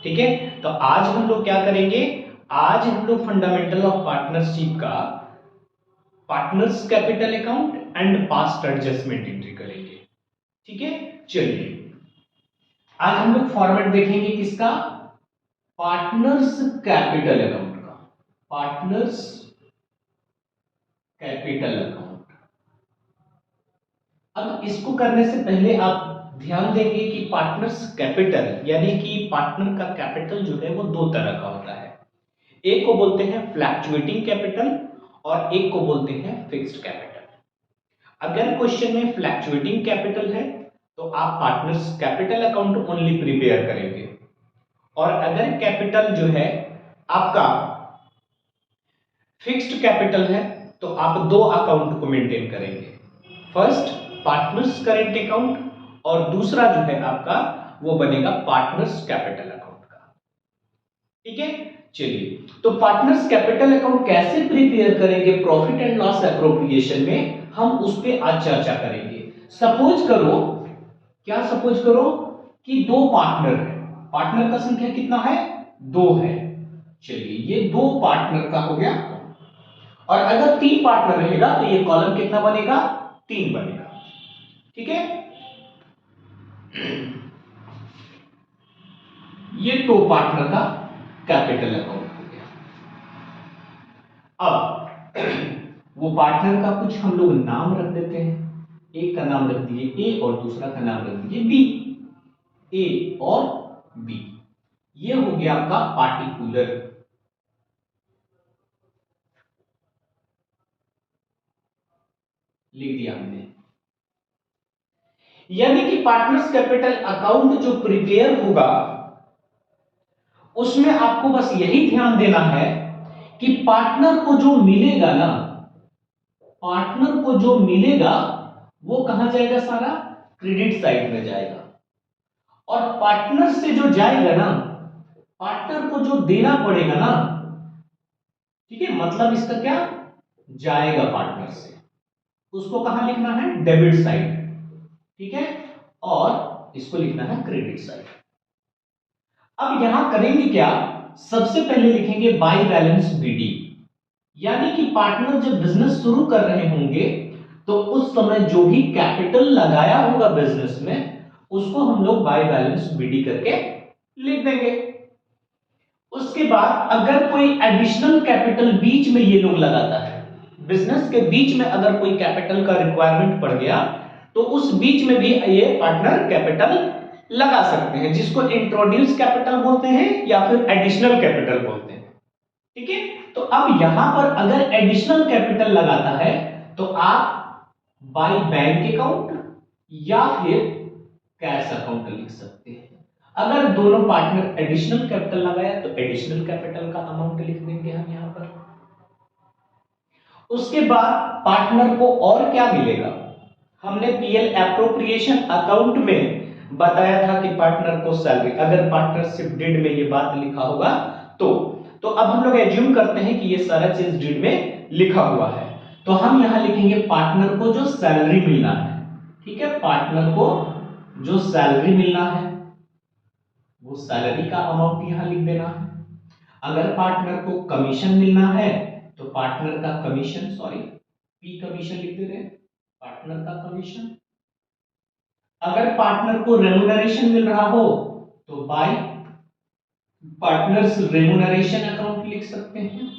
ठीक है, तो आज हम लोग क्या करेंगे, आज हम लोग फंडामेंटल ऑफ पार्टनरशिप का partners capital account and past adjustment entry करेंगे। ठीक है, चलिए आज हम लोग फॉर्मेट देखेंगे किसका, पार्टनर्स कैपिटल अकाउंट का, पार्टनर्स कैपिटल अकाउंट। अब इसको करने से पहले आप ध्यान देंगे कि पार्टनर्स कैपिटल यानी कि पार्टनर का कैपिटल जो है वो दो तरह का होता है, एक को बोलते हैं फ्लैक्चुएटिंग कैपिटल और एक को बोलते हैं फिक्स्ड कैपिटल। अगर क्वेश्चन में फ्लैक्चुएटिंग कैपिटल है तो आप partners capital account only prepare करेंगे, और अगर कैपिटल जो है आपका फिक्स्ड कैपिटल है तो आप दो अकाउंट को मेंटेन करेंगे, फर्स्ट पार्टनर्स करेंट अकाउंट और दूसरा जो है आपका वो बनेगा पार्टनर्स कैपिटल अकाउंट का। ठीक है, चलिए तो पार्टनर्स कैपिटल अकाउंट कैसे प्रिपेयर करेंगे प्रॉफिट एंड लॉस एप्रोप्रिएशन में, हम उस पे आज चर्चा करेंगे। सपोज करो, क्या सपोज करो कि दो पार्टनर है, पार्टनर का संख्या कितना है, दो है। चलिए ये दो पार्टनर का हो गया, और अगर तीन पार्टनर रहेगा तो ये कॉलम कितना बनेगा, तीन बनेगा। ठीक है, ये दो पार्टनर का कैपिटल अकाउंट हो गया। अब वो पार्टनर का कुछ हम लोग नाम रख देते हैं, एक का नाम रख दिए ए और दूसरा का नाम रख दिए बी, ए और बी, ये हो गया आपका पार्टिकुलर। लिख दिया हमने, यानी कि पार्टनर्स कैपिटल अकाउंट जो प्रिपेयर होगा उसमें आपको बस यही ध्यान देना है कि पार्टनर को जो मिलेगा ना, पार्टनर को जो मिलेगा वो कहां जाएगा, सारा क्रेडिट साइड में जाएगा, और पार्टनर से जो जाएगा ना, पार्टनर को जो देना पड़ेगा ना, ठीक है, मतलब इसका क्या जाएगा पार्टनर से, उसको कहां लिखना है, डेबिट साइड। ठीक है, और इसको लिखना है क्रेडिट साइड। अब यहां करेंगे क्या, सबसे पहले लिखेंगे बाय बैलेंस बीडी, यानी कि पार्टनर जब बिजनेस शुरू कर रहे होंगे तो उस समय जो भी कैपिटल लगाया होगा बिजनेस में उसको हम लोग बाय बैलेंस बीडी करके लिख देंगे। उसके बाद अगर कोई एडिशनल कैपिटल बीच में ये लोग लगाता है, बिजनेस के बीच में अगर कोई कैपिटल का रिक्वायरमेंट पड़ गया तो उस बीच में भी ये पार्टनर कैपिटल लगा सकते हैं, जिसको इंट्रोड्यूस कैपिटल बोलते हैं या फिर एडिशनल कैपिटल बोलते हैं। ठीक है, तो अब यहां पर अगर एडिशनल कैपिटल लगाता है तो आप बाय बैंक अकाउंट या फिर कैश अकाउंट लिख सकते हैं। अगर दोनों पार्टनर एडिशनल कैपिटल लगाया तो एडिशनल कैपिटल का अमाउंट लिख देंगे हम यहां पर। उसके बाद पार्टनर को और क्या मिलेगा, हमने पीएल एप्रोप्रिएशन अकाउंट में बताया था कि पार्टनर को सैलरी, अगर पार्टनरशिप डीड में ये बात लिखा होगा तो अब हम लोग एज्यूम करते हैं कि ये सारा चीज डीड में लिखा हुआ है, तो हम यहां लिखेंगे पार्टनर को जो सैलरी मिलना है। ठीक है, पार्टनर को जो सैलरी मिलना है वो सैलरी का अमाउंट यहां लिख देना है। अगर पार्टनर को कमीशन मिलना है तो पार्टनर का कमीशन, सॉरी पी कमीशन लिख दे रहे हैं, पार्टनर का कमीशन। अगर पार्टनर को रेम्युनरेशन मिल रहा हो तो बाय पार्टनर्स रेम्युनरेशन अकाउंट लिख सकते हैं।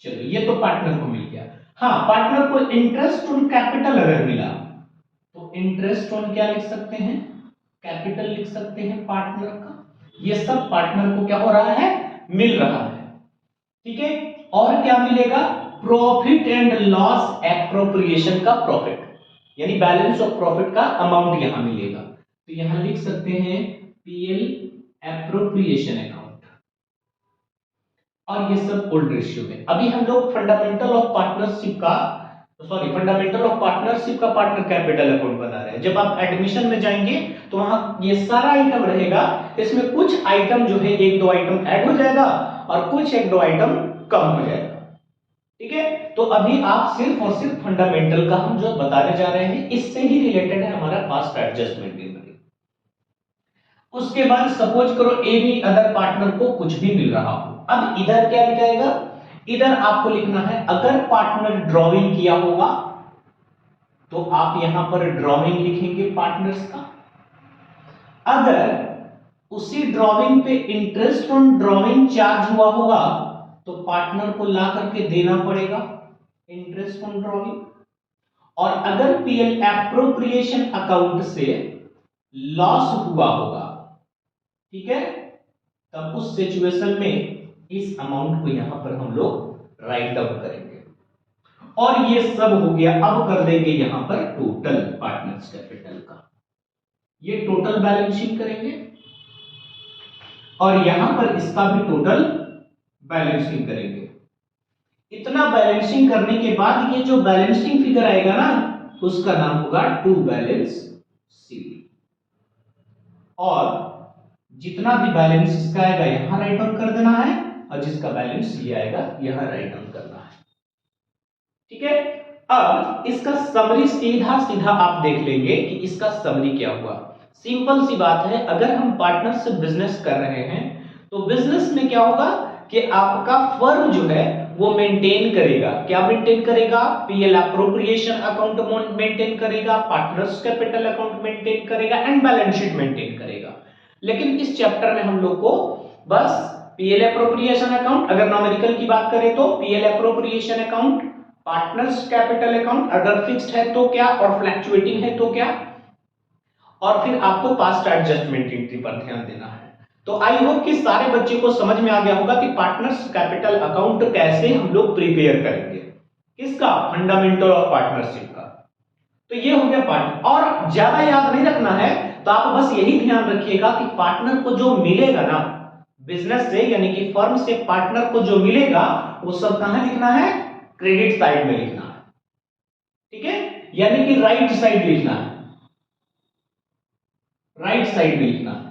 चलो ये तो पार्टनर को मिल गया। हाँ, पार्टनर को इंटरेस्ट ऑन कैपिटल अगर मिला तो इंटरेस्ट ऑन क्या लिख सकते हैं, कैपिटल लिख सकते हैं पार्टनर का। ये सब पार्टनर को क्या हो रहा है, मिल रहा है। ठीक है, और क्या मिलेगा, प्रॉफिट एंड लॉस एप्रोप्रिएशन का प्रॉफिट, यानी बैलेंस ऑफ प्रॉफिट का अमाउंट यहां मिलेगा, तो यहां लिख सकते हैं पीएल एप्रोप्रिएशन अकाउंट। और ये सब ओल्ड रेशियो में। अभी हम लोग फंडामेंटल ऑफ पार्टनरशिप का, सॉरी फंडामेंटल ऑफ पार्टनरशिप का पार्टनर कैपिटल अकाउंट बना रहे हैं। जब आप एडमिशन में जाएंगे तो वहां ये सारा आइटम रहेगा, इसमें कुछ आइटम जो है एक दो आइटम ऐड हो जाएगा और कुछ एक दो आइटम कम हो जाएगा। ठीक है, तो अभी आप सिर्फ और सिर्फ फंडामेंटल का हम जो बताने जा रहे हैं इससे ही रिलेटेड है हमारा पास्ट एडजस्टमेंट। उसके बाद सपोज करो एनी अदर पार्टनर को कुछ भी मिल रहा हो। अब इधर क्या लिखाएगा, इधर आपको लिखना है अगर पार्टनर ड्राइंग किया होगा तो आप यहां पर ड्राइंग लिखेंगे पार्टनर्स का। अगर उसी ड्राइंग पे इंटरेस्ट ऑन ड्राइंग चार्ज हुआ होगा तो पार्टनर को ला करके देना पड़ेगा इंटरेस्ट ऑन ड्राइंग। और अगर पीएल एप्रोप्रिएशन अकाउंट से लॉस हुआ होगा, ठीक है, तब उस सिचुएशन में इस अमाउंट को यहां पर हम लोग राइट डाउन करेंगे। और ये सब हो गया। अब कर देंगे यहां पर टोटल पार्टनर्स कैपिटल का, ये टोटल बैलेंस शीट करेंगे और यहां पर इसका भी टोटल बैलेंसिंग करेंगे। इतना बैलेंसिंग करने के बाद ये जो बैलेंसिंग फिगर आएगा ना उसका नाम होगा टू बैलेंस शीट। और जितना भी बैलेंस इसका आएगा यहां राइट डाउन कर देना है और जिसका बैलेंस ये आएगा यहां राइट डाउन करना है, ठीक है। अब इसका समरी सीधा सीधा आप देख लेंगे कि इसका समरी क्या हुआ। सिंपल सी बात है, अगर हम पार्टनर से बिजनेस कर रहे हैं तो बिजनेस में क्या होगा कि आपका फर्म जो है वो मेंटेन करेगा, क्या मेंटेन करेगा, पीएल एप्रोप्रिएशन अकाउंट मेंटेन करेगा, पार्टनर्स कैपिटल अकाउंट मेंटेन करेगा एंड बैलेंस शीट मेंटेन करेगा। लेकिन इस चैप्टर में हम लोग को बस पीएल एप्रोप्रिएशन अकाउंट, अगर नॉमेरिकल की बात करें तो PL appropriation account, partners capital account अगर फिक्स्ड है तो क्या और फ्लक्चुएटिंग है तो क्या, और फिर आपको पास्ट एडजस्टमेंट एंट्री पर ध्यान देना है। तो आई होप कि सारे बच्चे को समझ में आ गया होगा कि पार्टनर्स कैपिटल अकाउंट कैसे हम लोग प्रिपेयर करेंगे, किसका, फंडामेंटल ऑफ पार्टनरशिप का। तो ये हो गया पार्टनर। और ज्यादा याद नहीं रखना है तो आप बस यही ध्यान रखिएगा कि पार्टनर को जो मिलेगा ना बिजनेस से, यानी कि फर्म से पार्टनर को जो मिलेगा वो सब कहां लिखना है, क्रेडिट साइड में लिखना है, ठीक है, यानी कि राइट साइड लिखना है, राइट साइड में लिखना है।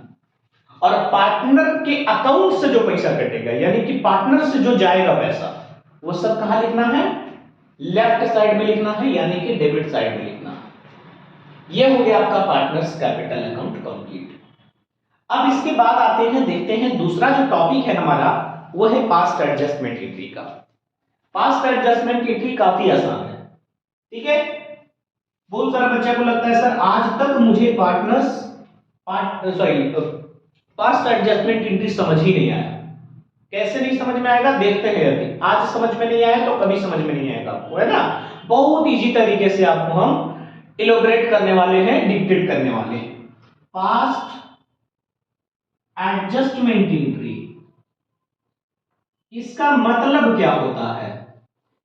और पार्टनर के अकाउंट से जो पैसा कटेगा यानी कि पार्टनर से जो जाएगा पैसा वो सब कहां लिखना है, लेफ्ट साइड में लिखना है, यानी कि डेबिट साइड में लिखना है। ये हो गया आपका पार्टनर्स कैपिटल अकाउंट कंप्लीट। अब इसके बाद आते हैं, देखते हैं दूसरा जो टॉपिक है हमारा वो है पास्ट एडजस्टमेंट एंट्री का। पास्ट एडजस्टमेंट एंट्री काफी आसान है, ठीक है। बहुत सारे बच्चे को लगता है सर आज तक मुझे पास्ट एडजस्टमेंट एंट्री समझ ही नहीं आया। कैसे नहीं समझ में आएगा, देखते हैं। अभी आज समझ में नहीं आया तो कभी समझ में नहीं आएगा आपको, है ना। बहुत इजी तरीके से आपको हम इलोबरेट करने वाले हैं, डिक्टेट करने वाले हैं। पास्ट एडजस्टमेंट एंट्री, इसका मतलब क्या होता है,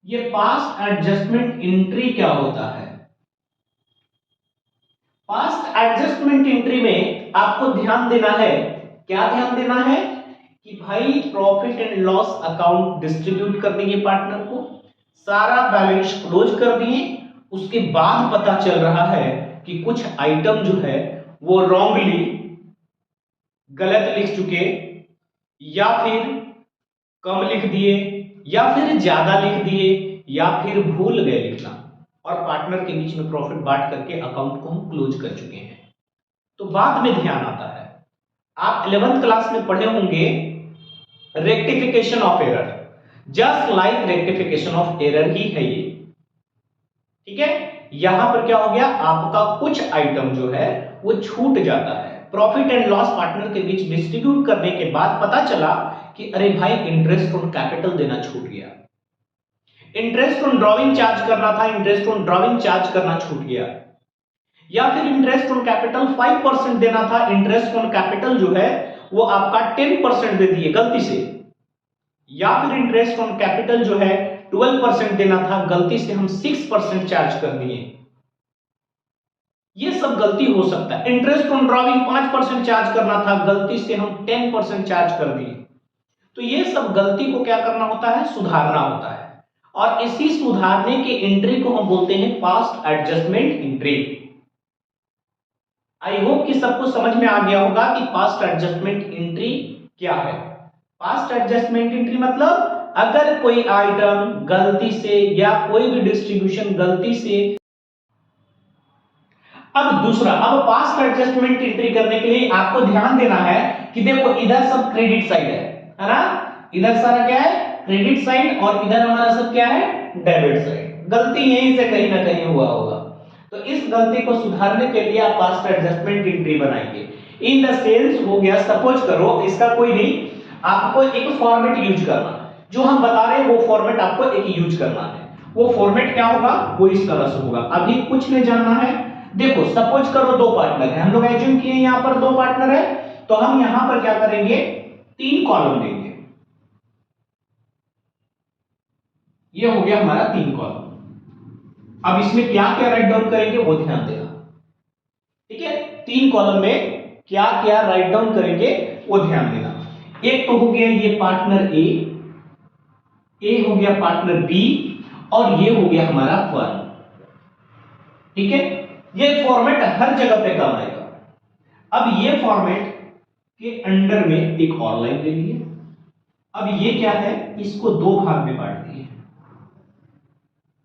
ये पास्ट एडजस्टमेंट एंट्री क्या होता है। पास्ट एडजस्टमेंट एंट्री में आपको ध्यान देना है, क्या ध्यान देना है कि भाई profit and loss account distribute कर देंगे पार्टनर को, सारा बैलेंस क्लोज कर दिए, उसके बाद पता चल रहा है कि कुछ आइटम जो है वो रॉन्गली गलत लिख चुके, या फिर कम लिख दिए, या फिर ज्यादा लिख दिए, या फिर भूल गए लिखना, और पार्टनर के बीच में प्रॉफिट बांट करके अकाउंट को हम क्लोज कर चुके हैं। तो बाद में ध्यान आता है, आप 11th क्लास में पढ़े होंगे rectification of error, just like rectification of error ही है ये, ठीक है। यहां पर क्या हो गया, आपका कुछ आइटम जो है वो छूट जाता है, प्रॉफिट एंड लॉस पार्टनर के बीच डिस्ट्रीब्यूट करने के बाद पता चला कि अरे भाई इंटरेस्ट ऑन कैपिटल देना छूट गया, इंटरेस्ट ऑन ड्रॉइंग चार्ज करना था, इंटरेस्ट ऑन ड्रॉइंग चार्ज करना छूट गया, या फिर इंटरेस्ट ऑन कैपिटल 5% देना था, इंटरेस्ट ऑन कैपिटल जो है वो आपका 10% दे दिए गलती से, या फिर इंटरेस्ट ऑन कैपिटल जो है 12% देना था, गलती से हम 6% चार्ज कर दिए। ये सब गलती हो सकता है। इंटरेस्ट ऑन ड्रॉइंग 5% चार्ज करना था, गलती से हम 10% चार्ज कर दिए। तो ये सब गलती को क्या करना होता है, सुधारना होता है, और इसी सुधारने के एंट्री को हम बोलते हैं past adjustment entry. I hope कि सबको समझ में आ गया होगा कि पास्ट एडजस्टमेंट एंट्री क्या है। पास्ट एडजस्टमेंट एंट्री मतलब अगर कोई आइटम गलती से या कोई भी डिस्ट्रीब्यूशन गलती से अब दूसरा, अब पास्ट एडजस्टमेंट एंट्री करने के लिए आपको ध्यान देना है कि देखो इधर सब क्रेडिट साइड है ना, इधर सारा क्या है क्रेडिट साइड, और इधर हमारा सब क्या है डेबिट साइड। गलती यहीं से कहीं ना कहीं हुआ होगा, तो इस गलती को सुधारने के लिए आप पास्ट एडजस्टमेंट एंट्री बनाएंगे। इन द सेंस हो गया, सपोज करो इसका कोई नहीं, आपको एक फॉर्मेट यूज करना, जो हम बता रहे हैं वो फॉर्मेट आपको एक यूज करना है। वो फॉर्मेट क्या होगा, वो इस तरह से होगा। अभी कुछ नहीं जानना है, देखो सपोज करो दो पार्टनर है, हम लोग एज्यूम किए यहां पर दो पार्टनर है, तो हम यहां पर क्या करेंगे, 3 कॉलम देंगे। ये हो गया हमारा 3 कॉलम। अब इसमें क्या क्या राइट डाउन करेंगे वो ध्यान देना, ठीक है। 3 कॉलम में क्या क्या राइट डाउन करेंगे वो ध्यान देना। एक तो हो गया ये पार्टनर ए हो गया पार्टनर बी, और ये हो गया हमारा फर्म, ठीक है। ये फॉर्मेट हर जगह पे काम आएगा। अब ये फॉर्मेट के अंडर में एक और लाइन ले लिए। अब ये क्या है, इसको 2 भाग में बांट दिए,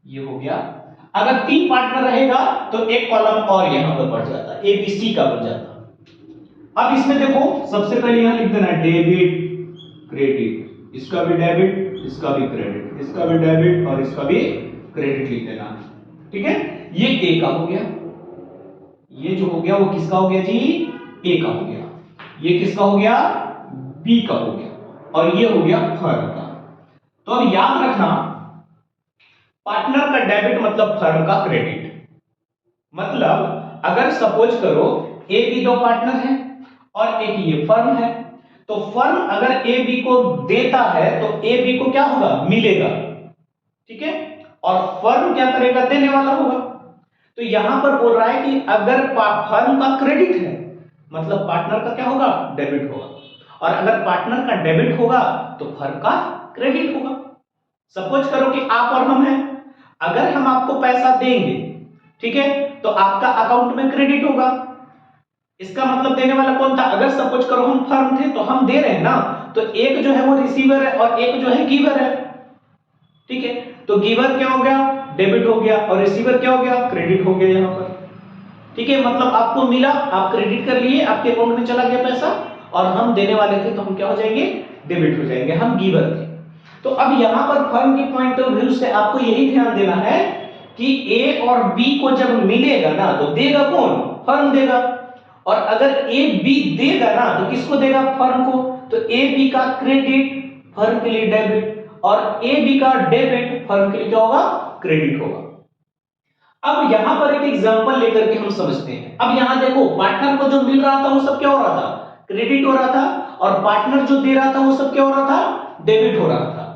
ये हो गया। अगर 3 पार्टनर रहेगा तो एक कॉलम और यहां पर बढ़ जाता, ए बी सी का बन जाता। अब इसमें देखो सबसे पहले यहां लिख देना डेबिट क्रेडिट, इसका भी डेबिट, इसका भी क्रेडिट, इसका भी डेबिट और इसका भी क्रेडिट लिख देना, ठीक है। ये ए का हो गया, ये जो हो गया वो किसका हो गया जी, ए का हो गया। ये किसका हो गया, बी का हो गया, और ये हो गया फर्म का। तो अब याद रखना, पार्टनर का डेबिट मतलब फर्म का क्रेडिट। मतलब अगर सपोज करो ए बी 2 पार्टनर हैं और एक ये फर्म है, तो फर्म अगर ए बी को देता है तो ए बी को क्या होगा, मिलेगा, ठीक है। और फर्म क्या करेगा, देने वाला होगा। तो यहां पर बोल रहा है कि अगर फर्म का क्रेडिट है मतलब पार्टनर का क्या होगा, डेबिट होगा, और अगर पार्टनर का डेबिट होगा तो फर्म का क्रेडिट होगा। सपोज करो कि आप और हम हैं, अगर हम आपको पैसा देंगे, ठीक है, तो आपका अकाउंट में क्रेडिट होगा। इसका मतलब देने वाला कौन था, अगर सपोज करो हम फर्म थे तो हम दे रहे हैं ना, तो एक जो है वो रिसीवर है और एक जो है गिवर है, ठीक है। तो गिवर क्या हो गया, डेबिट हो गया, और रिसीवर क्या हो गया, क्रेडिट हो गया यहां पर, ठीक है। मतलब आपको मिला, आप क्रेडिट कर लिए, आपके अकाउंट में चला गया पैसा, और हम देने वाले थे तो हम क्या हो जाएंगे, डेबिट हो जाएंगे, हम गिवर थे। तो अब यहां पर फर्म की पॉइंट ऑफ व्यू से आपको यही ध्यान देना है कि ए और बी को जब मिलेगा ना तो देगा कौन, फर्म देगा, और अगर ए बी देगा ना तो किसको देगा, फर्म को। तो ए बी का क्रेडिट फर्म के लिए डेबिट, और ए बी का डेबिट फर्म के लिए क्या होगा, क्रेडिट होगा। अब यहां पर एक एग्जांपल लेकर के हम समझते हैं। अब यहां देखो पार्टनर को जो मिल रहा था वो सब क्या हो रहा था, क्रेडिट हो रहा था, और पार्टनर जो दे रहा था वो सब क्या हो रहा था, डेबिट हो रहा था।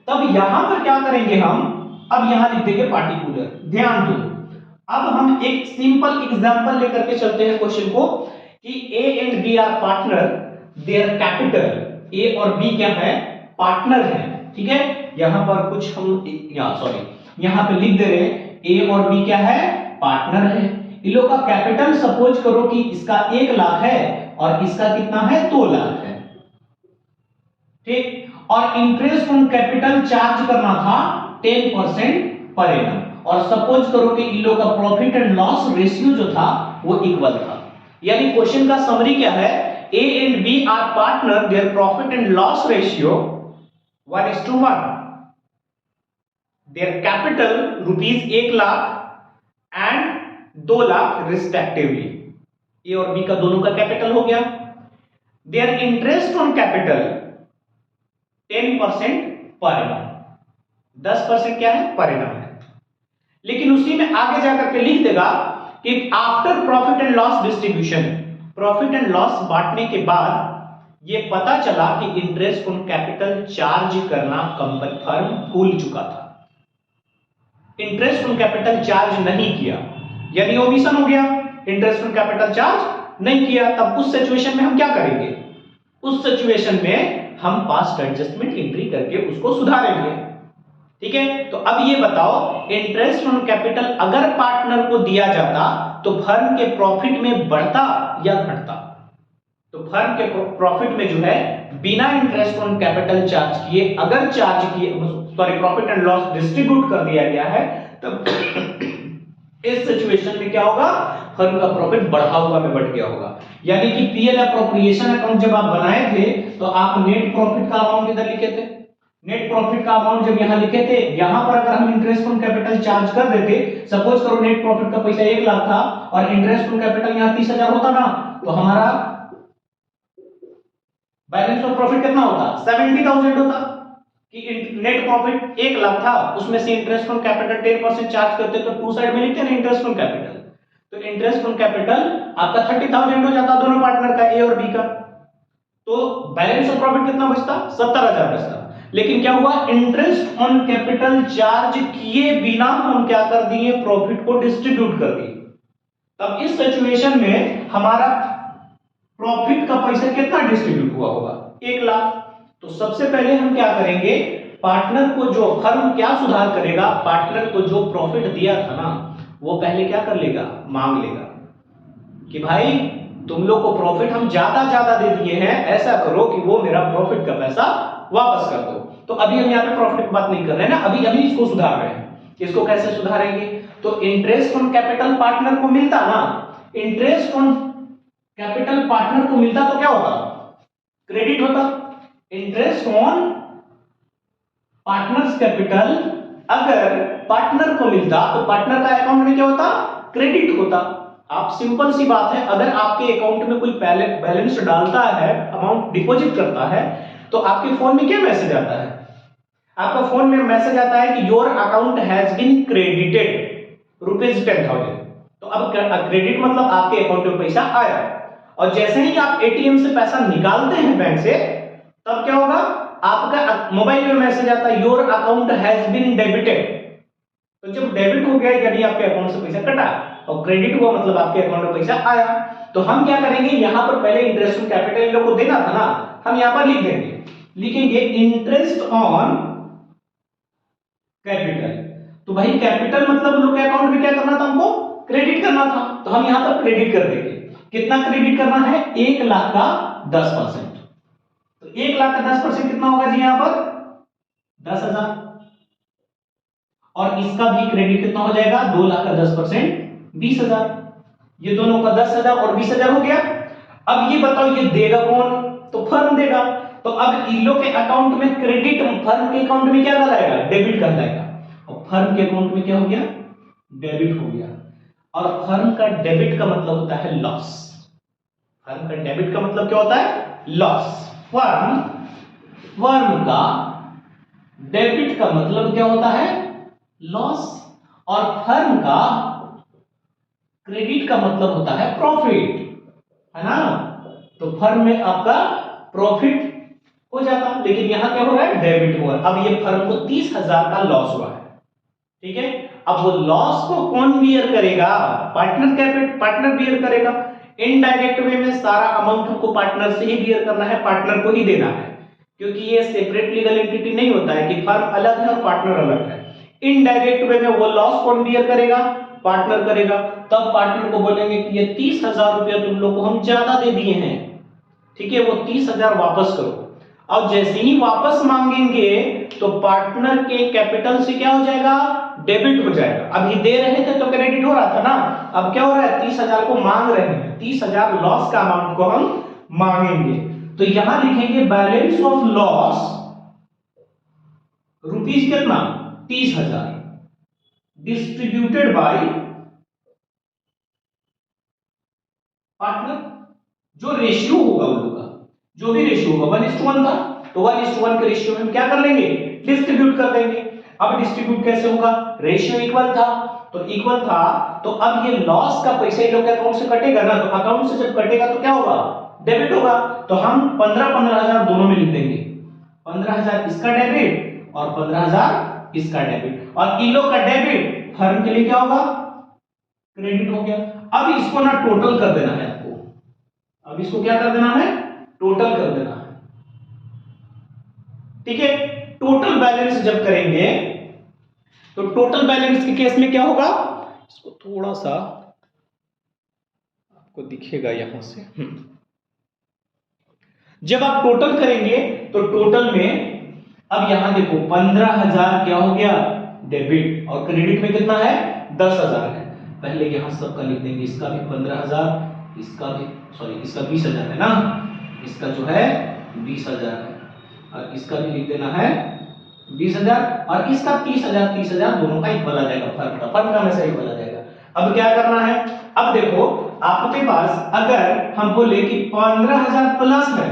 तब यहां पर क्या करेंगे हम, अब यहां लिख देंगे पार्टिकुलर, ध्यान दो। अब हम एक सिंपल एग्जांपल लेकर के चलते हैं क्वेश्चन को, कि A and B are partner, their capital, A और बी क्या है, पार्टनर है, ठीक है। यहां पर कुछ हम यहां पे लिख दे रहे हैं ए और बी क्या है, पार्टनर है। इन लोग का कैपिटल सपोज करो कि इसका 1 लाख है और इसका कितना है, 2 लाख है, ठीक। और इंटरेस्ट ऑन कैपिटल चार्ज करना था 10% पर एनम, और सपोज करो कि इन लोग का प्रॉफिट एंड लॉस रेशियो जो था वो इक्वल था। यानी क्वेश्चन का समरी क्या है, A and B are partner, their profit and loss ratio 1:1, their capital rupees 1 lakh and 2 lakh respectively. A और बी का दोनों का कैपिटल हो गया। Their interest on capital 10% per annum, 10% क्या है, पर एनम है। लेकिन उसी में आगे जाकर के लिख देगा कि after profit and loss distribution, profit and loss बांटने के बाद ये पता चला कि इंटरेस्ट ऑन कैपिटल चार्ज करना कंपनी फर्म भूल चुका था, इंटरेस्ट ऑन कैपिटल चार्ज नहीं किया, यानी ओमिशन हो गया, इंटरेस्ट ऑन कैपिटल चार्ज नहीं किया। तब उस सिचुएशन में हम क्या करेंगे, उस सिचुएशन में हम पास्ट एडजस्टमेंट एंट्री करके उसको सुधारेंगे, ठीक है। तो अब ये बताओ, इंटरेस्ट ऑन कैपिटल अगर पार्टनर को दिया जाता तो फर्म के प्रॉफिट में बढ़ता या घटता। तो फर्म के प्रॉफिट में जो है बिना इंटरेस्ट ऑन कैपिटल चार्ज किए, अगर चार्ज किए, sorry, profit and loss distribute कर दिया गया है, तब इस सिचुएशन में क्या होगा, फर्म का प्रॉफिट बढ़ा हुआ में बढ़ गया होगा। यानी कि पीएल अप्रोप्रिएशन अकाउंट जब आप बनाए थे तो आप नेट प्रॉफिट का अमाउंट इधर लिखे थे, नेट प्रॉफिट का अमाउंट जब यहां लिखे थे, यहां पर अगर हम इंटरेस्ट ऑन कैपिटल चार्ज कर देते, सपोज करो नेट प्रॉफिट का पैसा 1 लाख था और इंटरेस्ट ऑन कैपिटल यहां 30,000 होता ना, तो हमारा बैलेंस ऑफ प्रॉफिट कितना होता? 70,000 होता। कि नेट प्रॉफिट 1 लाख था, उसमें से इंटरेस्ट ऑन कैपिटल 10% चार्ज करते तो टू साइड में लिखते हैं इंटरेस्ट ऑन कैपिटल, तो इंटरेस्ट ऑन कैपिटल आपका 30,000 हो जाता दोनों पार्टनर का, ए और बी का। तो बैलेंस ऑफ प्रॉफिट कितना बचता? 70,000 बचता। लेकिन क्या हुआ, इंटरेस्ट ऑन कैपिटल चार्ज किए बिना हम क्या कर दिए, प्रॉफिट को डिस्ट्रीब्यूट कर दिए। तब इस सिचुएशन में हमारा प्रॉफिट का पैसा कितना डिस्ट्रीब्यूट हुआ होगा? 1 लाख। तो सबसे पहले हम क्या करेंगे, पार्टनर को जो फर्म क्या सुधार करेगा, पार्टनर को जो प्रॉफिट दिया था ना वो पहले क्या कर लेगा, मांग लेगा कि भाई तुम लोग को प्रॉफिट हम ज्यादा दे दिए हैं, ऐसा करो कि वो मेरा प्रॉफिट का पैसा वापस कर दो। तो अभी हम यहाँ पे प्रॉफिट की बात नहीं कर रहे हैं ना, अभी इसको सुधार रहे हैं। इसको कैसे सुधारेंगे? तो इंटरेस्ट ऑन कैपिटल पार्टनर को मिलता ना, इंटरेस्ट ऑन कैपिटल पार्टनर को मिलता तो क्या होता, क्रेडिट होता। इंटरेस्ट ऑन पार्टनर्स कैपिटल अगर पार्टनर को मिलता तो पार्टनर का अकाउंट में क्या होता, क्रेडिट होता। आप सिंपल सी बात है, अगर आपके अकाउंट में कोई बैलेंस डालता है, अमाउंट डिपॉजिट करता है, तो आपके फोन में क्या मैसेज आता है, आपका फोन में मैसेज आता है कि your account has been credited ₹10,000। तो अब क्रेडिट मतलब आपके अकाउंट में पैसा आया, और जैसे ही आप एटीएम से पैसा निकालते हैं बैंक से, तब क्या होगा, आपका मोबाइल में मैसेज आता है your account has been debited. तो जब डेबिट हो गया यानी आपके अकाउंट से पैसा कटा, और क्रेडिट हुआ मतलब आपके अकाउंट में पैसा आया। तो हम क्या करेंगे, यहां पर पहले इंटरेस्ट ऑन कैपिटल इन लोग को देना था ना, हम यहां पर लिख देंगे, लिखेंगे इंटरेस्ट ऑन कैपिटल। तो भाई कैपिटल मतलब उन लोग के अकाउंट में क्या करना था, हमको क्रेडिट करना था, तो हम यहां पर क्रेडिट कर देंगे। कितना क्रेडिट करना है, 1 लाख का 10%। तो 1 लाख का 10% कितना होगा जी, यहां पर 10,000, और इसका भी क्रेडिट कितना हो जाएगा, 2 लाख का 10% 20,000। ये दोनों का 10,000 और 20,000 हो गया। अब ये बताओ ये देगा कौन, तो फर्म देगा। तो अब इन लोग के अकाउंट में क्रेडिट, फर्म के अकाउंट में क्या कहलाएगा, डेबिट कहलाएगा, और फर्म के अकाउंट में क्या हो गया, डेबिट हो गया। और फर्म का डेबिट का मतलब होता है लॉस, फर्म का डेबिट का मतलब क्या होता है, लॉस। फर्म का डेबिट का मतलब क्या होता है, लॉस, और फर्म का क्रेडिट का मतलब होता है प्रॉफिट, है ना। तो फर्म में आपका प्रॉफिट हो जाता, लेकिन यहां क्या हो रहा है, डेबिट हो रहा है। अब ये फर्म को 30,000 का लॉस हुआ है, ठीक है। अब वो लॉस को कौन बियर करेगा, पार्टनर बियर करेगा। इनडायरेक्ट वे में सारा अमाउंट हमको पार्टनर से ही बियर करना है, पार्टनर को ही देना है, क्योंकि ये सेपरेट लीगल एंटिटी नहीं होता है कि फर्म अलग है और पार्टनर अलग है। इनडायरेक्ट वे में वो लॉस कौन बियर करेगा, पार्टनर करेगा। तब पार्टनर को बोलेंगे कि ये 30,000 रुपया तुम लोग को हम ज्यादा दे दिए हैं, ठीक है, वो 30,000 वापस करो। अब जैसे ही वापस मांगेंगे तो पार्टनर के कैपिटल से क्या हो जाएगा, डेबिट हो जाएगा। अभी दे रहे थे तो क्रेडिट हो रहा था ना, अब क्या हो रहा है, 30,000 को मांग रहे हैं, 30,000 लॉस का अमाउंट को हम मांगेंगे। तो यहां लिखेंगे बैलेंस ऑफ लॉस रुपीज कितना, 30,000 डिस्ट्रीब्यूटेड बाय पार्टनर। जो रेशियो होगा उन लोग का, जो भी रेशियो होगा 1:1 था, तो 1:1 के रेशियो में हम क्या कर लेंगे, डिस्ट्रीब्यूट कर देंगे। अब डिस्ट्रीब्यूट कैसे होगा, रेशियो इक्वल था, तो इक्वल था, तो अब ये लॉस का पैसा इन लोग के अकाउंट से कटेगा ना, तो अकाउंट से जब कटेगा तो क्या होगा, डेबिट होगा। तो हम 15,000 दोनों में लिख देंगे, 15,000 इसका डेबिट और 15,000 इसका डेबिट, और इन लोग का डेबिट फर्म के लिए क्या होगा, क्रेडिट हो गया। अब इसको ना टोटल कर देना है आपको, अब इसको क्या कर देना है, टोटल कर देना है, ठीक है। टोटल बैलेंस जब करेंगे तो टोटल बैलेंस के केस में क्या होगा, इसको थोड़ा सा आपको दिखेगा यहां से, जब आप टोटल करेंगे तो टोटल में अब यहां देखो 15,000 क्या हो गया, डेबिट, और क्रेडिट में कितना है, 10,000 है। पहले यहाँ सबका लिख देंगे, इसका भी 15,000, इसका भी इसका 20,000 है ना, इसका जो है 20,000 है, और इसका भी लिख देना है 20,000, और इसका 30,000 दोनों का इक्वल आ जाएगा, फर्क का हमेशा इक्वल आ जाएगा। अब क्या करना है, अब देखो आपके पास अगर हम बोले कि 15,000 प्लस है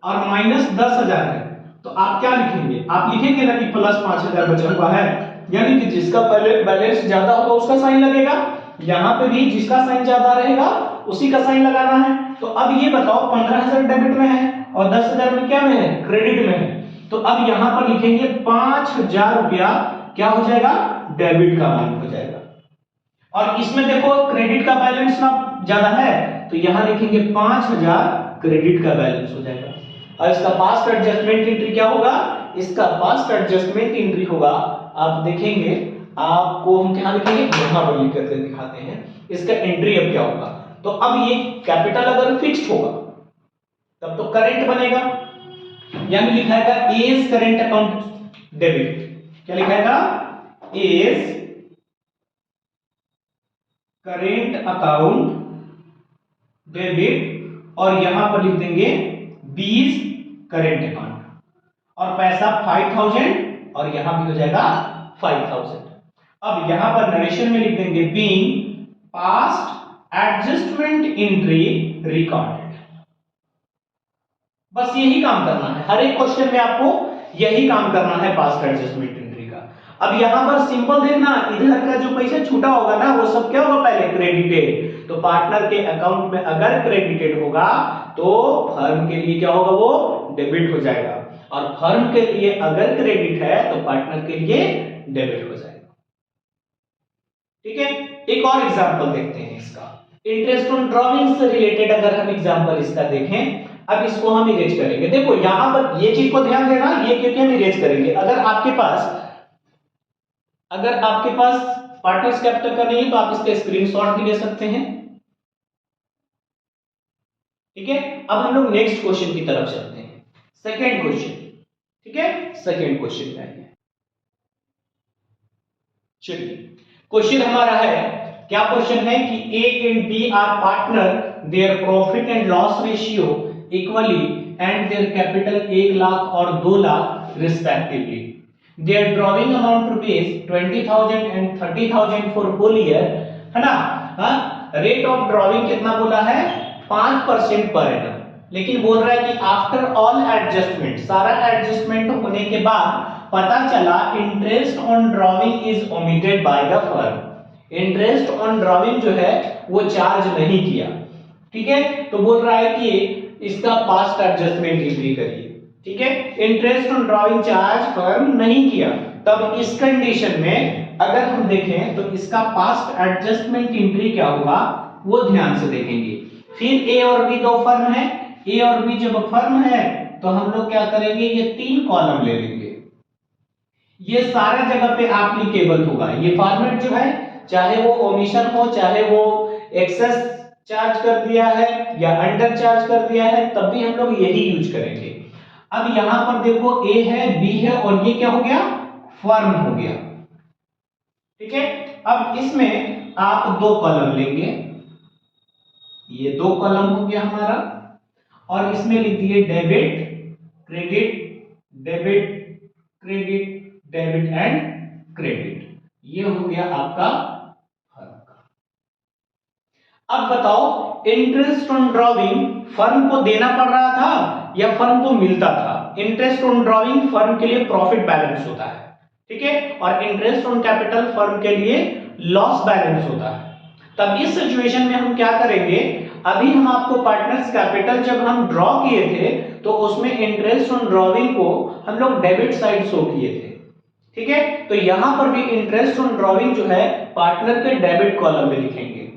और माइनस 10,000 है, तो आप क्या लिखेंगे, आप लिखेंगे ना कि प्लस 5,000 बचा हुआ है, यानी कि जिसका पहले बैलेंस ज्यादा होगा उसका साइन लगेगा, यहाँ पे भी जिसका साइन ज्यादा रहेगा उसी का साइन लगाना है। तो अब ये बताओ 15,000 डेबिट में है और 10,000 में क्या में है, क्रेडिट में है, तो अब यहाँ पर लिखेंगे 5,000 रुपया क्या हो जाएगा, डेबिट का अमाउंट हो जाएगा। और इसमें देखो क्रेडिट का बैलेंस ना ज्यादा है, तो यहाँ लिखेंगे 5,000 क्रेडिट का बैलेंस हो जाएगा। और इसका पास्ट एडजस्टमेंट एंट्री क्या होगा, इसका पास्ट एडजस्टमेंट एंट्री होगा, आप देखेंगे, आपको हम क्या लिखेंगे, यहां पर लिख करके दिखाते हैं इसका एंट्री अब क्या होगा। तो अब ये कैपिटल अगर फिक्स्ड होगा तब तो करंट बनेगा, यानी लिखाएगा एज करंट अकाउंट डेबिट, क्या लिखाएगा, एज करंट अकाउंट डेबिट, और यहां पर लिख देंगे 20 करंट अकाउंट, और पैसा 5,000 और यहां भी हो जाएगा 5,000। अब यहां पर नरेशन में लिख देंगे being passed adjustment entry recorded. बस यही काम करना है, हर एक क्वेश्चन में आपको यही काम करना है पास्ट एडजस्टमेंट एंट्री का। अब यहां पर सिंपल देखना, इधर का जो पैसा छूटा होगा ना वो सब क्या होगा, पहले क्रेडिटेड, तो पार्टनर के अकाउंट में अगर क्रेडिटेड होगा तो फर्म के लिए क्या होगा, वो डेबिट हो जाएगा, और फर्म के लिए अगर क्रेडिट है तो पार्टनर के लिए डेबिट हो जाएगा। ठीक है, एक और एग्जांपल देखते हैं इसका, इंटरेस्ट ऑन ड्रॉइंग से रिलेटेड अगर हम एग्जांपल इसका देखें, अब इसको हम इरेज करेंगे। देखो यहां पर ये चीज को ध्यान देना, ये क्योंकि हम इरेज करेंगे, अगर आपके पास पार्टनर्स कैपिटल का नहीं है तो आप इसका स्क्रीनशॉट भी ले सकते हैं। ठीक है, अब हम लोग नेक्स्ट क्वेश्चन की तरफ चलते हैं, सेकंड क्वेश्चन। ठीक है, सेकंड क्वेश्चन में आइए, चलिए क्वेश्चन हमारा है, क्या क्वेश्चन है कि A and B are partner, their profit and loss ratio equally and their capital 1 lakh और 2 lakh respectively, their drawing amount rupees 20,000 and 30,000 for whole year, है ना। रेट ऑफ ड्रॉइंग कितना बोला है, 5% पर एनम, लेकिन बोल रहा है कि आफ्टर ऑल एडजस्टमेंट, सारा एडजस्टमेंट होने के बाद पता चला interest on drawing is omitted by the firm, interest on drawing जो है वो चार्ज नहीं किया। ठीक है, तो बोल रहा है कि इसका पास्ट एडजस्टमेंट एंट्री करिए। ठीक है, interest on drawing charge firm नहीं किया, तब इस कंडीशन में अगर हम देखें तो इसका पास्ट एडजस्टमेंट एंट्री क्या होगा वो ध्यान से देखेंगे। फिर ए और बी दो फर्म है, ए और बी जब फर्म है तो हम लोग क्या करेंगे, ये 3 कॉलम ले लेंगे, ये सारा जगह पे एप्लीकेबल होगा। ये फॉर्मेट जो है चाहे वो ओमिशन हो, चाहे वो एक्सेस चार्ज कर दिया है या अंडर चार्ज कर दिया है, तब भी हम लोग यही यूज करेंगे। अब यहां पर देखो ए है, बी है, और ये क्या हो गया, फर्म हो गया। ठीक है, अब इसमें आप 2 कॉलम लेंगे, ये 2 कॉलम हो गया हमारा, और इसमें लिख दिए debit credit, debit credit, debit and credit, ये हो गया आपका फर्म का। अब बताओ इंटरेस्ट ऑन ड्रॉइंग फर्म को देना पड़ रहा था या फर्म को मिलता था। इंटरेस्ट ऑन ड्रॉइंग फर्म के लिए प्रॉफिट बैलेंस होता है, ठीक है, और इंटरेस्ट ऑन कैपिटल फर्म के लिए लॉस बैलेंस होता है। तब इस सिचुएशन में हम क्या करेंगे, अभी हम आपको पार्टनर्स कैपिटल जब हम ड्रॉ किए थे तो उसमें इंटरेस्ट ऑन ड्रॉइंग को हम लोग डेबिट साइड शो किए थे। ठीक है, तो यहां पर भी इंटरेस्ट ऑन ड्रॉइंग जो है पार्टनर के डेबिट कॉलम में लिखेंगे,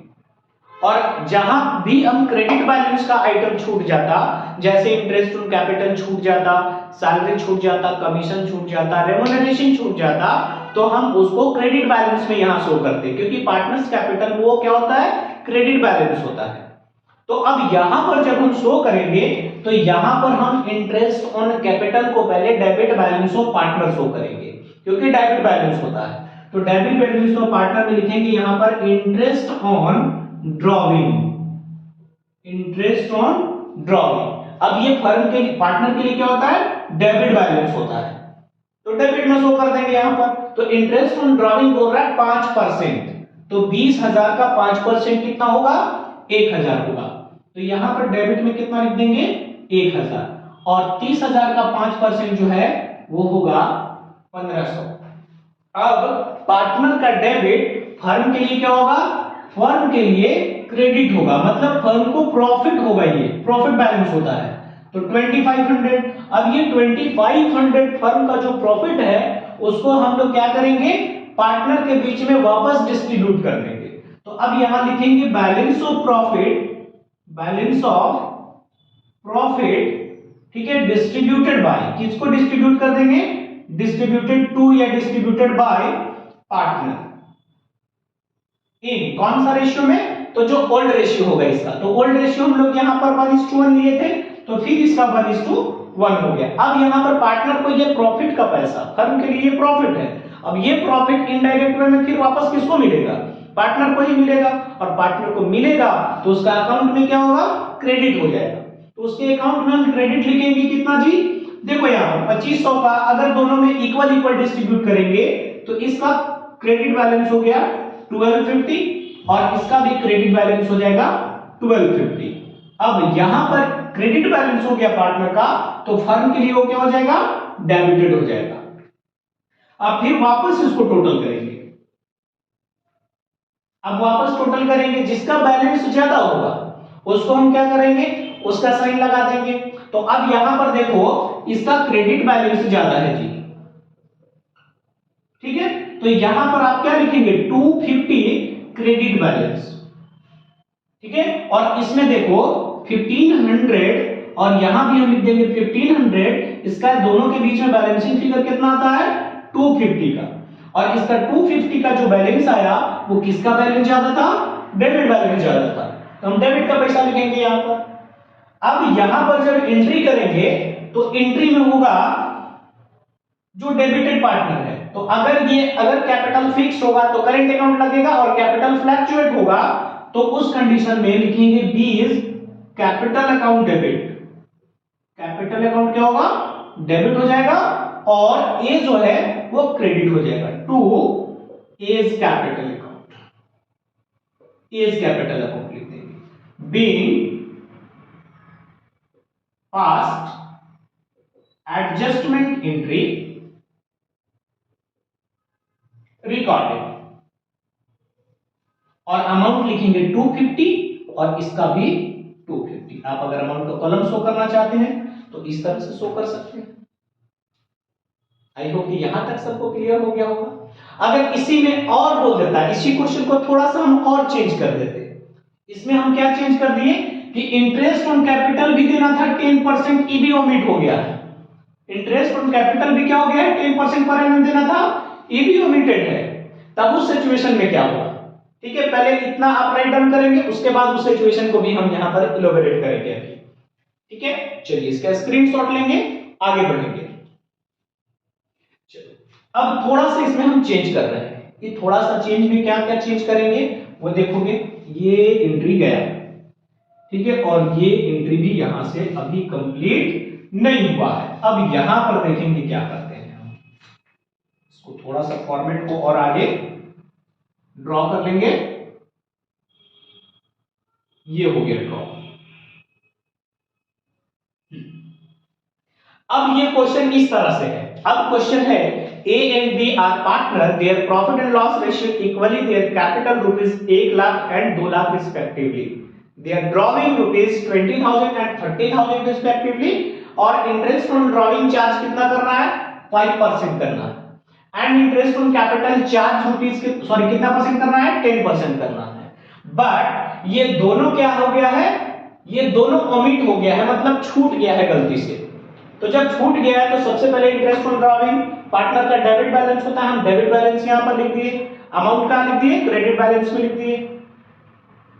और जहां भी हम क्रेडिट बैलेंस का आइटम छूट जाता, जैसे इंटरेस्ट ऑन कैपिटल छूट जाता, सैलरी छूट जाता, कमीशन छूट जाता, रेम्यूनरेशन छूट जाता, तो हम उसको क्रेडिट बैलेंस में यहां शो करते, क्योंकि पार्टनर्स कैपिटल वो क्या होता है, क्रेडिट बैलेंस होता है। तो अब यहां पर जब हम शो करेंगे तो यहां पर हम इंटरेस्ट ऑन कैपिटल को पहले debit balance of partner show करेंगे, क्योंकि डेबिट बैलेंस होता है। तो डेबिट बैलेंस ऑफ पार्टनर में लिखेंगे यहां पर interest on drawing, interest on drawing. अब ये फर्म के पार्टनर के लिए क्या होता है, डेबिट बैलेंस होता है, तो डेबिट में शो कर देंगे यहां पर। तो इंटरेस्ट ऑन ड्रॉइंग बोल रहा है 5%, तो 20,000 का 5% कितना होगा, 1,000 होगा। तो यहां पर डेबिट में कितना लिख देंगे, 1,000, और 30,000 का 5% जो है वो होगा 1,500। अब पार्टनर का डेबिट फर्म के लिए क्या होगा, फर्म के लिए क्रेडिट होगा, मतलब फर्म को प्रॉफिट होगा, ये प्रॉफिट बैलेंस होता है। तो 2500, अब ये 2500 फर्म का जो प्रॉफिट है उसको हम लोग क्या करेंगे, पार्टनर के बीच में वापस डिस्ट्रीब्यूट कर देंगे। तो अब यहां लिखेंगे balance of profit, balance of profit, ठीक है, डिस्ट्रीब्यूटेड बाय, किसको डिस्ट्रीब्यूट कर देंगे, डिस्ट्रीब्यूटेड टू या डिस्ट्रीब्यूटेड बाय पार्टनर, इन कौन सा रेशियो में, तो जो ओल्ड रेशियो होगा इसका। तो ओल्ड रेशियो हम लोग यहां पर 1:1 लिए थे, तो फिर इसका 1:1 हो गया। अब यहां पर पार्टनर को ये प्रॉफिट का पैसा, फर्म के लिए प्रॉफिट है, अब ये प्रॉफिट इनडायरेक्ट वे में फिर वापस किसको मिलेगा, पार्टनर को ही मिलेगा, और पार्टनर को मिलेगा तो उसका अकाउंट में क्या होगा, क्रेडिट हो जाएगा। तो उसके अकाउंट में हम क्रेडिट लिखेंगे कितना जी, देखो यहां पर 2500 का अगर दोनों में इक्वल इक्वल डिस्ट्रीब्यूट करेंगे तो इसका क्रेडिट बैलेंस हो गया 1250 और इसका भी क्रेडिट बैलेंस हो जाएगा 1250। अब यहां पर क्रेडिट बैलेंस हो गया पार्टनर का, तो फर्म के लिए वो क्या हो जाएगा, डेबिटेड हो जाएगा। अब फिर वापस इसको टोटल करेंगे, अब वापस टोटल करेंगे, जिसका बैलेंस ज्यादा होगा उसको हम क्या करेंगे, उसका साइन लगा देंगे। तो अब यहां पर देखो इसका क्रेडिट बैलेंस ज्यादा है जी, ठीक है, तो यहां पर आप क्या लिखेंगे, 250 क्रेडिट बैलेंस, ठीक है, और इसमें देखो 1500 और यहां भी हम लिख देंगे 1500, इसका दोनों के बीच में बैलेंसिंग फिगर कितना आता है, 250 का, और इसका 250 का जो बैलेंस आया वो किसका बैलेंस ज्यादा था, डेबिट बैलेंस ज्यादा था, तो हम डेबिट का पैसा लिखेंगे यहां पर। अब यहां पर जब एंट्री करेंगे तो एंट्री में होगा जो डेबिटेड पार्टनर है, तो अगर कैपिटल फिक्स होगा तो करेंट अकाउंट लगेगा, और कैपिटल फ्लक्चुएट होगा तो उस कंडीशन में लिखेंगे B is capital account debit, capital account क्या होगा, डेबिट हो जाएगा, और ए जो है वो क्रेडिट हो जाएगा, to as capital account, as capital account लिख देंगे, being passed adjustment entry recorded, और अमाउंट लिखेंगे 250 और इसका भी 250। आप अगर अमाउंट का कॉलम शो करना चाहते हैं तो इस तरह से शो कर सकते हैं। आई होप कि यहां तक सबको क्लियर हो गया होगा। अगर इसी में और बोल देता है, इसी क्वेश्चन को थोड़ा सा हम और चेंज कर देते, इसमें हम क्या चेंज कर दिए कि इंटरेस्ट ऑन कैपिटल भी देना था 10%, ई भी ओमिट हो गया है, इंटरेस्ट ऑन कैपिटल भी क्या हो गया है 10% पर एनम देना था, ये भी ओमिटेड है। तब उस सिचुएशन में क्या होगा, ठीक है, पहले इतना आप राइट डाउन करेंगे, उसके बाद उस सिचुएशन को भी हम यहां पर इलैबोरेट करेंगे अभी, ठीक है। चलिए इसका स्क्रीनशॉट लेंगे, आगे बढ़ेंगे। चलो अब थोड़ा सा इसमें हम चेंज कर रहे हैं, ये थोड़ा सा चेंज में क्या क्या चेंज करेंगे वो देखोगे। ये एंट्री गया, ठीक है, और ये एंट्री भी यहां से अभी कंप्लीट नहीं हुआ है। अब यहां पर देखेंगे क्या करते हैं हम, इसको थोड़ा सा फॉर्मेट को और आगे ड्रॉ कर लेंगे, ये हो गया ड्रॉ। अब ये क्वेश्चन इस तरह से है, अब क्वेश्चन है A and B are partner, their profit and loss ratio equally, their capital rupees 1 lakh and 2 lakh respectively, they are drawing rupees 20,000 and 30,000 respectively, और इंटरेस्ट ऑन ड्रॉइंग चार्ज कितना करना है, 5% करना है, and interest on capital charge rupees कितना percent करना है, 10% करना है। बट ये दोनों क्या हो गया है, ये दोनों ओमिट हो गया है, मतलब छूट गया है गलती से। तो जब छूट गया है तो सबसे पहले इंटरेस्ट ऑन ड्रॉइंग पार्टनर का डेबिट बैलेंस होता है, हम डेबिट बैलेंस यहां पर लिख दिए, अमाउंट का लिख दिए, क्रेडिट बैलेंस में लिख दिए।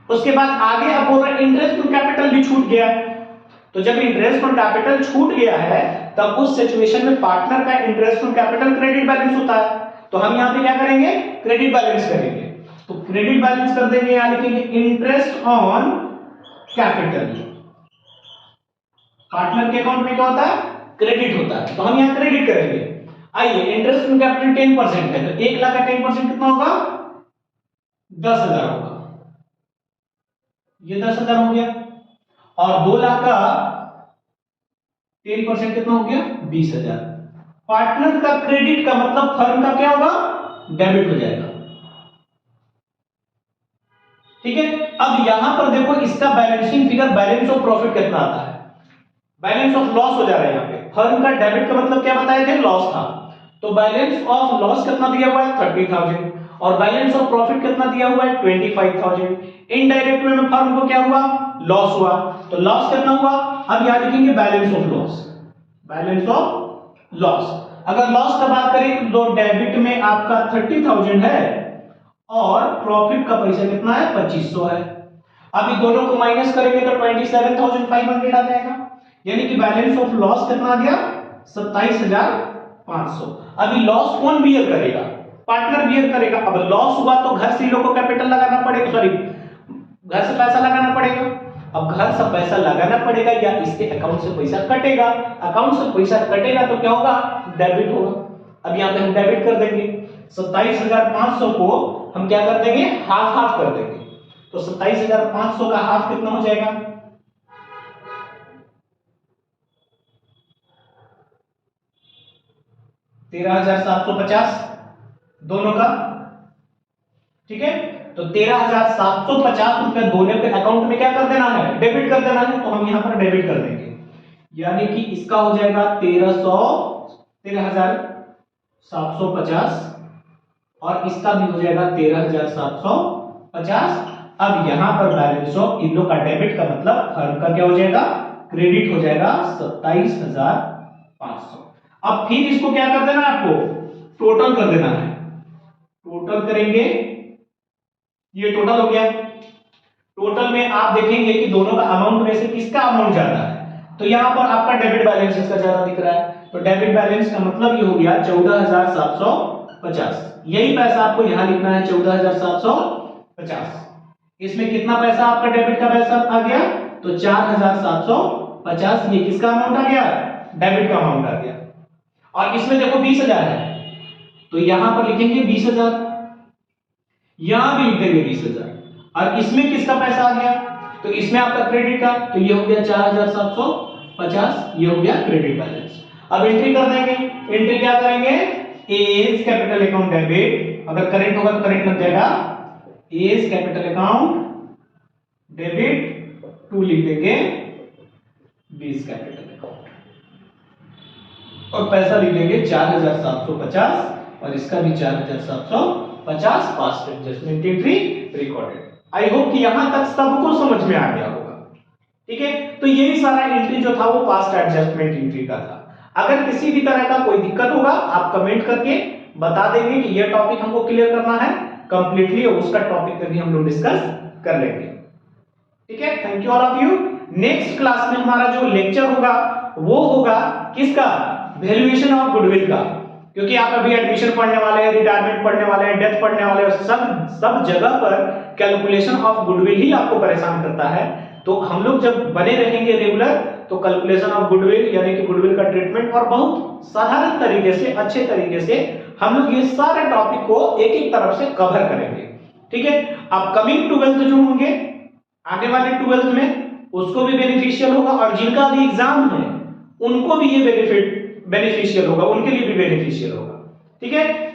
उसके बाद आगे अब बोल रहा है इंटरेस्ट ऑन कैपिटल भी छूट गया है, तो जब इंटरेस्ट ऑन कैपिटल छूट गया है तब उस सिचुएशन में पार्टनर का interest on capital credit balance होता है, तो हम यहां पे क्या करेंगे, क्रेडिट बैलेंस करेंगे। तो क्रेडिट बैलेंस कर देंगे, यहां लिखेंगे इंटरेस्ट ऑन कैपिटल। पार्टनर के अकाउंट में क्या होता है, क्रेडिट होता है, तो हम यहां क्रेडिट करेंगे। आइए, इंटरेस्ट ऑन कैपिटल 10% है, तो 1 लाख का 10% कितना होगा, 10,000 होगा। ये 10,000 हो गया। और 2 लाख का 10% कितना हो गया, 20,000। पार्टनर का क्रेडिट का मतलब फर्म का क्या होगा, डेबिट हो जाएगा। ठीक है। अब यहां पर देखो, इसका balancing figure balance of profit कितना आता है, बैलेंस ऑफ लॉस हो जा रहा है। यहां पे फर्म का डेबिट का मतलब क्या बताए थे, लॉस था। तो बैलेंस ऑफ लॉस कितना दिया हुआ है, 30,000, और बैलेंस ऑफ प्रॉफिट कितना दिया हुआ है, 25,000। इनडायरेक्ट वे में फर्म को क्या हुआ, लॉस हुआ। तो लॉस कितना हुआ, अब यहां लिखेंगे balance of loss, balance of loss. अगर लॉस का बात करें तो डेबिट में आपका 30,000 है और प्रॉफिट का पैसा कितना है, 2500 है। अब ये दोनों को माइनस करेंगे तो 27,500 आ जाएगा, यानी कि बैलेंस ऑफ लॉस कितना आ गया, 27,500। अभी लॉस कौन बियर करेगा, पार्टनर बियर करेगा। अब लॉस हुआ तो घर से लोगों को कैपिटल लगाना पड़ेगा, सॉरी घर से पैसा लगाना पड़ेगा। अब घर से पैसा लगाना पड़ेगा या इसके अकाउंट से पैसा कटेगा, अकाउंट से पैसा कटेगा तो क्या होगा, डेबिट होगा। अब यहां पे हम डेबिट कर देंगे, 27,500 को हम क्या कर देंगे, हाफ हाफ कर देंगे। तो 27,500 का हाफ कितना हो जाएगा, 13,750 दोनों का। ठीक है, तो 13,750 रुपया दोनों के अकाउंट में क्या कर देना है, डेबिट कर देना है। तो हम यहां पर डेबिट कर देंगे, यानी कि इसका हो जाएगा 13,750 और इसका भी हो जाएगा 13,750। अब यहां पर बैलेंस ऑफ इन लोग का डेबिट का मतलब फर्म का क्या हो जाएगा, क्रेडिट हो जाएगा 27,500। अब फिर इसको क्या कर देना है, आपको टोटल कर देना है। टोटल करेंगे, ये टोटल हो गया। टोटल में आप देखेंगे कि दोनों का अमाउंट में से किसका अमाउंट ज्यादा है, तो यहां पर आपका डेबिट बैलेंस इसका ज्यादा दिख रहा है। तो डेबिट बैलेंस का मतलब ये हो गया 14,750। यही पैसा आपको यहां लिखना है, 14,750। इसमें कितना पैसा आपका डेबिट का पैसा आ गया, तो 4,750। ये किसका अमाउंट आ गया, डेबिट का अमाउंट आ गया। और इसमें देखो 20,000 है, तो यहां पर लिखेंगे 20,000, यहां भी लिख देंगे 20,000। और इसमें किसका पैसा आ गया, तो इसमें आपका क्रेडिट का, तो ये हो गया 4,750, ये हो गया क्रेडिट बैलेंस। अब एंट्री कर देंगे, एंट्री क्या करेंगे, एज कैपिटल अकाउंट डेबिट, अगर करेंट होगा तो करेंट लग जाएगा, as capital account debit to लिख देंगे 20 कैपिटल अकाउंट, और पैसा लिख देंगे 4,750 और इसका भी 4,750। Past adjustment entry recorded. I hope कि यहां तक सबको समझ में आ गया होगा। ठीक है, तो यही सारा एंट्री जो था वो पास्ट एडजस्टमेंट एंट्री का था। अगर किसी भी तरह का कोई दिक्कत होगा आप कमेंट करके बता देंगे कि ये टॉपिक हमको क्लियर करना है कंप्लीटली, और उसका टॉपिक पे भी हम लोग डिस्कस कर लेंगे। ठीक है, thank you all of you. Next class में हमारा जो लेक्चर होगा वो होगा किसका, वैल्यूएशन ऑफ गुडविल का, क्योंकि आप अभी एडमिशन पढ़ने वाले हैं, रिटायरमेंट पढ़ने वाले हैं, डेथ पढ़ने वाले हैं, सब जगह पर कैलकुलेशन ऑफ गुडविल ही आपको परेशान करता है। तो हम लोग जब बने रहेंगे रेगुलर, तो कैलकुलेशन ऑफ गुडविल यानी कि गुडविल का ट्रीटमेंट और बहुत साधारण तरीके से, अच्छे तरीके से हम लोग ये सारे टॉपिक को एक एक तरफ से कवर करेंगे। ठीक है, अब कमिंग 12th जो होंगे आने वाले 12th में, उसको भी बेनिफिशियल होगा, और जिनका भी एग्जाम है उनको भी ये बेनिफिशियल होगा, उनके लिए भी बेनिफिशियल होगा। ठीक है।